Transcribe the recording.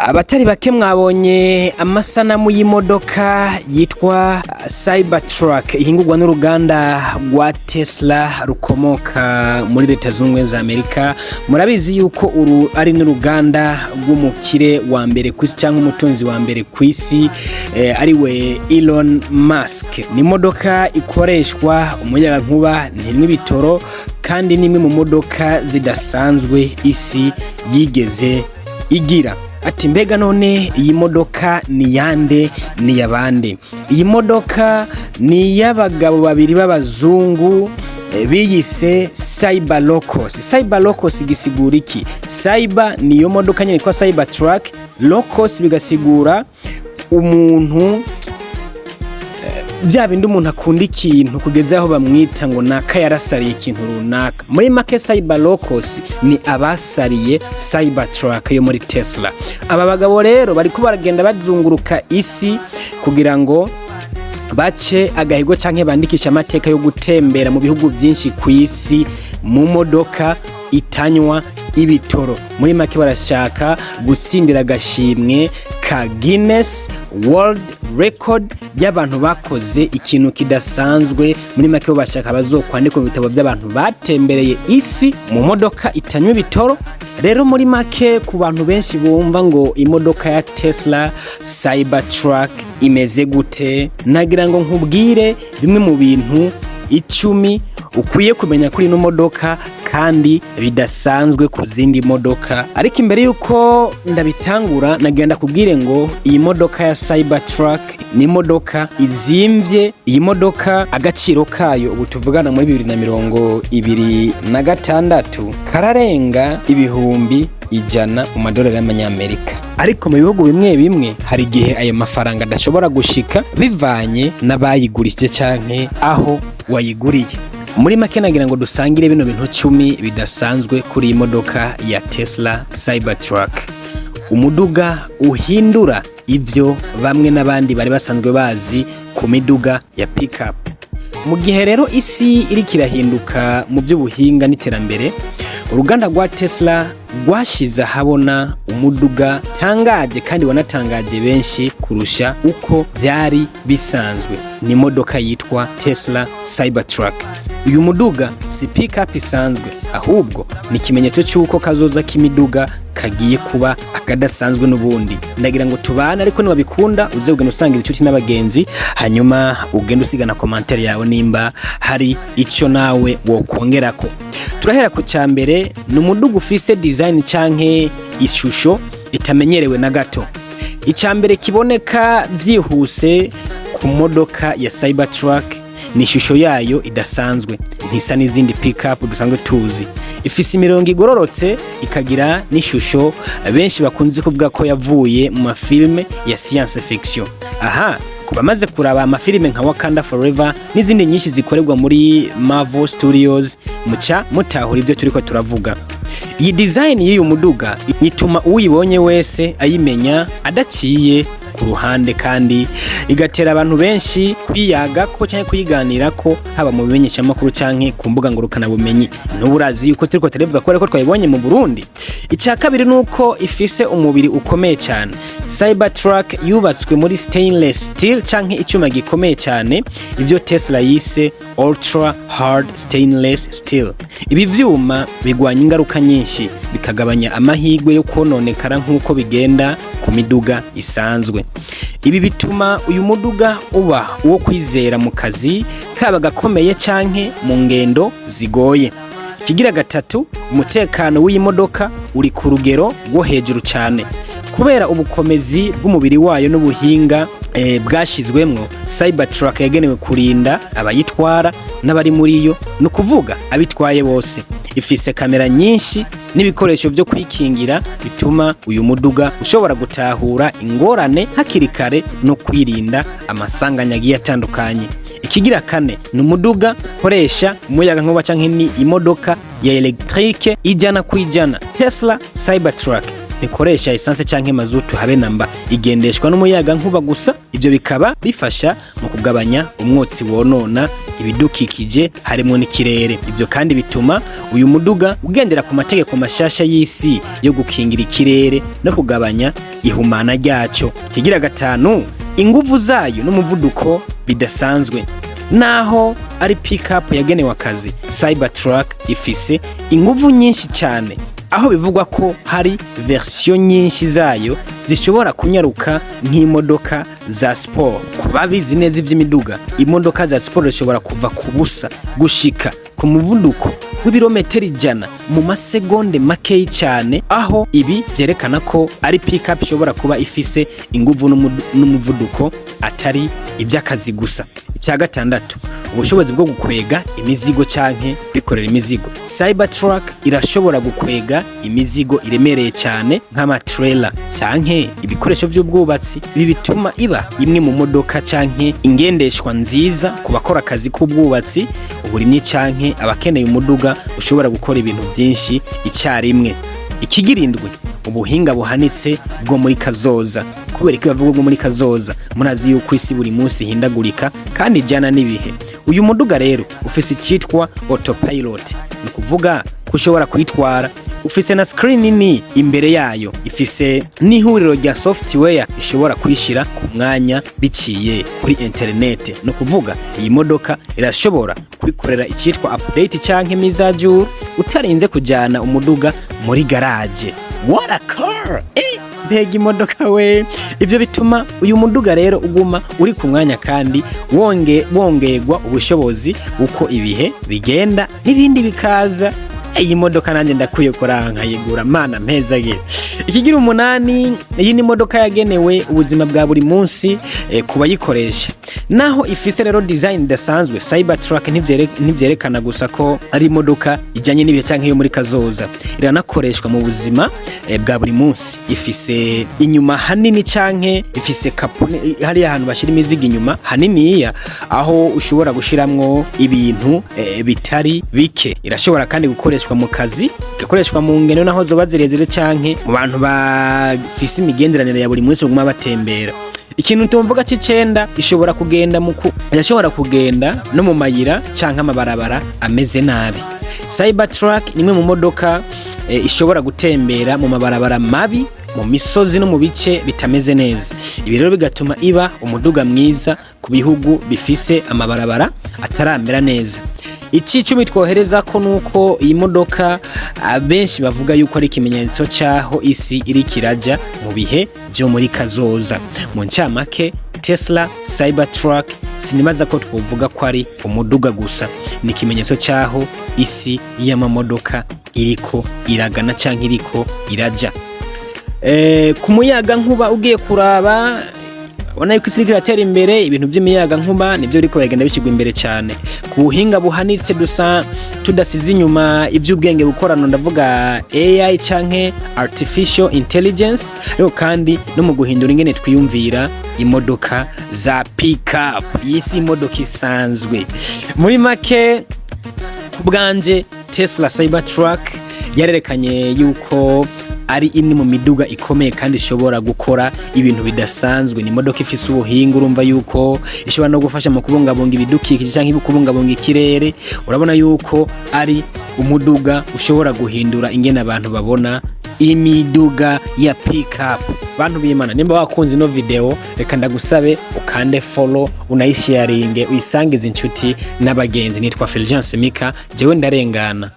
Abatari bake mwabonye amasanamu y'imodoka yitwa Cybertruck ihingurwa n'uruganda rwa Tesla rukomoka muri Leta Zunze za Amerika. Murabizi yuko uru ari n'uruganda rw'umukire wa mbere kwisi cyangwa umutunzi wa mbere kwisi ariwe Elon Musk. Ni imodoka ikoreshwa umuyagankuba n'ibitoro kandi nimwe mu modoka zidasanzwe isi yigeze igira. Ati mbega none iyi modoka ni yande ni yabande? Iyi modoka ni y'abagabo babiri b'abazungu biyise Cybertruck. Cybertruck gisigura iki? Cyber niyo modoka nyine yitwa Cybertruck, Locos bigasigura umuntu bya bindi umuntu akunda ikintu kugeza aho bamwita ngo naka yarasariye ikintu runaka. Muri make Cybertruck ni abasariye Cybertruck yo muri Tesla. Aba bagabo rero bari ko baragenda bazunguruka isi kugira ngo bace agahigo canke bandikisha amateka yo gutembera mu bihugu byinshi ku isi mu modoka itanywa ibitoro. Muri make barashaka gutsindira agashimwe ka Guinness World Record y'abantu bakoze ikintu kidasanzwe. Muri make bashaka bazokwandika mu bitabo by'abantu batembereye isi mu modoka itanywa ibitoro. Rero muri make ku bantu benshi bumva ngo imodoka ya Tesla Cybertruck imeze gute, nagira ngo nkubwire bimwe mu bintu 10 ukwiye kumenya kuri ino modoka kandi bidasanzwe ku zindi modoka. Ariko imbere yuko ndabitangura nagenda kubwire ngo iyi modoka ya Cybertruck ni modoka izimvye. Iyi modoka agaciro kayo ubu tuvugana muri 2026 kararenga ibihumbi ijana mu madolari y'amanyamerika. Ariko mu bihugu bimwe bimwe hari gihe ayo mafaranga adashobora gushika bivanye n'abayigurishije canke aho wayiguriye. Muri make nagira ngo dusangire bino bintu 10 bidasanzwe kuri iyi modoka ya Tesla Cybertruck. Umuduga uhindura ivyo bamwe n'abandi bari basanzwe bazi ku miduga ya pickup. Mu gihe rero isi iri kirahinduka mu by'ubuhinga n'iterambere, uruganda rwa Tesla rwashize habona umuduga tangaje kandi wanatangaje benshi kurusha uko byari bisanzwe. Ni modoka yitwa Tesla Cybertruck. Uyu muduga si pickup isanzwe, ahubwo ni kimenyetso cy'uko kazoza k'imiduga kagiye kuba akadasanzwe n'ubundi. Ndagira ngo tubana, ariko niwabikunda uze ugenda usangira inshuti n'abagenzi, hanyuma ugenda usigana commentaire yawe nimba hari icyo nawe wokongerako. Turahera ku cyambere, ni umuduga ufise design canke ishusho itamenyerewe na gato. Icyambere kiboneka byihuse ku modoka ya Cybertruck ni ishusho yayo idasanzwe, ntisa n'izindi pickup dusanzwe tuzi. Ifise imirongo igororotse, ikagira n'ishusho benshi bakunze kuvuga ko yavuye mu mafilme ya science fiction. Aha, kubamaze kuraba amafilme nka Wakanda Forever n'izindi nyinshi zikorerwa muri Marvel Studios, muca mutahura ibyo turiko turavuga. Iyi design y'uyu muduga ituma uyibonye wese ayimenya adaciye ku ruhande, kandi igatera abantu benshi kwiyaga ko cyangwa kuyiganira ko haba mu bimenyesha makuru cyangwa ku mbuga ngurukana bumenyi. N'uburazi yuko turiko turavuga ko twayibonye mu Burundi. Icya kabiri nuko ifise umubiri ukomeye cyane. Cybertruck yubatswe muri stainless steel cyangwa icyuma gikomeye cyane, ibyo Tesla yise ultra hard stainless steel. Ibi vyuma bigwanya ingaruka nyinshi, bikagabanya amahigwe yo kononekara nk'uko bigenda ku miduga isanzwe. Ibi bituma uyu muduga uba uwo kwizera mu kazi kaba gakomeye canke mu ngendo zigoye. Kigira gatatu, umutekano w'iyi modoka uri ku rugero rwo hejuru cyane. Kubera ubukomezi bw'umubiri wayo n'ubuhinga bwashizwemwo, Cybertruck yagenewe kurinda abayitwara n'abari muri yo, no kuvuga abitwaye bose. Ifise kamera nyinshi n'ibikoresho byo kwikingira bituma uyu muduga ushobora gutahura ingorane hakiri kare no kwirinda amasanganya agiye atandukanye. Ikigira kane, ni umuduga ukoresha umuyagankuba canke ni imodoka ya electrique ijana kwijana. Tesla Cybertruck ntikoresha essence canke mazutu habe namba, igendeshwa n'umuyaga nkuba gusa. Ivyo bikaba bifasha mu kugabanya umwotsi wonona ibidukikije harimo n'ikirere. Ivyo kandi bituma uyu muduga ugendera ku mategeko mashasha y'isi yo gukingira ikirere no kugabanya ihumana ryacyo. Kigira gatanu, inguvu zayo n'umuvuduko bidasanzwe. Naho ari pick-up yagenewe akazi, Cybertruck ifise inguvu nyinshi cyane, aho bivugwa ko hari version nyinshi zayo zishobora kunyaruka nk'imodoka za sport. Kubabizi neza ivy'imiduga, imodoka za sport zishobora kuva ku busa gushika ku muvuduko w'ibirometero 100 mu masegonde make cyane, aho ibi vyerekana ko ari pick-up ishobora kuba ifise inguvu n'umuvuduko atari iby'akazi gusa. Icya gatandatu, ubushobozi bwo gukwega imizigo canke bikorera imizigo. Cybertruck irashobora gukwega imizigo iremereye cyane nk'amatrailer canke ibikoresho by'ubwubatsi. Ibi bituma iba imwe mu modoka canke ingendeshwa nziza ku bakora akazi k'ubwubatsi, uburimyi canke abakeneye umuduga ushobora gukora ibintu byinshi icyarimwe. Ikigirindwe, ubuhinga buhanitse bwo muri kazoza. Kubera ko bavuga bwo muri kazoza, murazi yuko isi buri munsi hindagurika kandi jana n'ibihe. Uyu muduga rero ufise cyitwa autopilot, ni kuvuga ko ushobora kwitwara. Ufise na screen nini imbere yayo, ifise n'ihuriro rya software ishobora kwishira ku mwanya biciye kuri internet. No kuvuga iyi modoka irashobora kwikorera icyitwa update canke mizajuru utarinze kujana umuduga muri garage. What a car! Mbega imodoka we! Ivyo bituma uyu muduga rero uguma uri ku mwanya kandi wongerwa ubushobozi uko ibihe bigenda n'ibindi bikaza. Iyi modoka nanjye ndakwiye kuranka yigura mana mpezage. Ikigira 8, iyi ni modoka yagenewe ubuzima bwa buri munsi kubayikoresha. Naho ifise rero design idasanzwe, Cybertruck ntivyerekana gusa ko ari imodoka ijanye n'ibihe canke yo muri kazoza, iranakoreshwa mu buzima bwa buri munsi. Ifise inyuma hanini canke ifise kapone hari ahantu bashira imizigo inyuma hanini, aho ushobora gushiramwo ibintu bitari bike. Irashobora kandi gukoreshwa mu kazi, igakoreshwa mu ngendo naho zoba zirezire canke mu bantu bafise imigenderanire ya buri munsi guma batembera. Ikintu tumvuga cy'icenda, ishobora kugenda no mu mayira canke amabarabara ameze nabi. Cybertruck nimwe mu modoka ishobora gutembera mu mabarabara mabi, mu misozi no mu bice bitameze neza. Ibi rero bigatuma iba umuduga mwiza ku bihugu bifise amabarabara ataramera neza. Icumi twohereza ko nuko iyi modoka abenshi bavuga yuko ari ikimenyetso cyaho isi iri kiraja mu bihe byo muri kazoza. Mu ncamake, Tesla Cybertruck sinibaza ko twovuga ko ari umuduga gusa, ni ikimenyetso cyaho isi y'amamodoka iriko iragana canke iriko iraja. Ku muyaga nkuba ugiye kuraba, ubona yuko isi iratera imbere, ibintu by'imiyaga nkuba nibyo riko yagenda bishigwa imbere cyane. Ku buhinga buhanitse tudasize inyuma iby'ubwenge bukorano, ndavuga AI canke artificial intelligence, ariko kandi no mu guhindura ingene twiyumvira imodoka za pick-up, yisi imodoka isanzwe. Muri make kubwanje Tesla Cybertruck yarerekanye yuko ari imwe mu miduga ikomeye kandi ishobora gukora ibintu bidasanzwe. Ni imodoka ifise ubuhinga, urumva yuko ishobora no gufasha mu kubungabunga ibidukikije canke kubungabunga ikirere. Urabona yuko ari umuduga ushobora guhindura ingene abantu babona imiduga ya pick-up. Bantu b'Imana, nimba wakunze ino video, reka ndagusabe ukande follow, unayisharinge, uyisangize inshuti n'abagenzi. Nitwa Fulgence Mika, jewe ndarengana.